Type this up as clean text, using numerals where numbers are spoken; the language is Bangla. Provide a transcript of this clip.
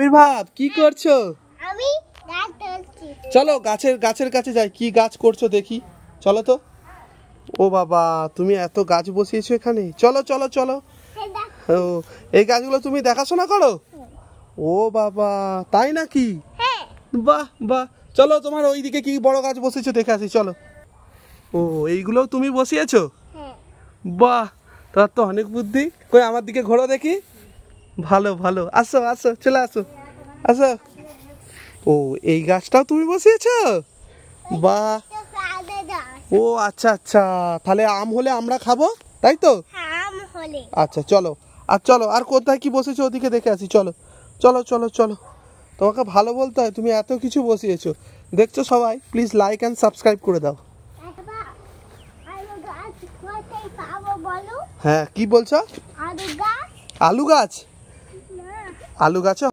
আবির্ভাব কি করছো? আমি গাছ তুলছি। চলো গাছের কাছে যাই, কি গাছ করছো দেখি। চলো তো। ও বাবা, তুমি এত গাছ বসিয়েছো এখানে। চলো চলো চলো। ও, এই গাছগুলো তুমি দেখাশোনা করো? ও বাবা, তাই নাকি? হ্যাঁ। বাহ বাহ, চলো তোমার ওইদিকে কি বড় গাছ বসেছো দেখে আসি, চলো। ও, এইগুলোও তুমি বসিয়েছো? হ্যাঁ। বাহ, তোমার তো অনেক বুদ্ধি। কই আমার দিকে ঘোরো দেখি। ভালো ভালো, আসো আসো, চলে আসো, আসো। ও, এই গাছটাও তুমি বসিয়েছো? বাহ। ও আচ্ছা আচ্ছা, তাহলে আম হলে আমরা খাবো, তাই তো? আম হলে। আচ্ছা চলো। আর চলো, আর কোথায় কি বসেছো ওদিকে দেখে আসি, চলো চলো চলো চলো। তোমাকে ভালো বলতে হয়, তুমি এত কিছু বসিয়েছো। দেখছো সবাই, প্লিজ লাইক অ্যান্ড সাবস্ক্রাইব করে দাও। আলু গাছ কোথায় পাবো বলো? হ্যাঁ, কি বলছো? আলু গাছ? আলু গাছ? না। আলু গাছে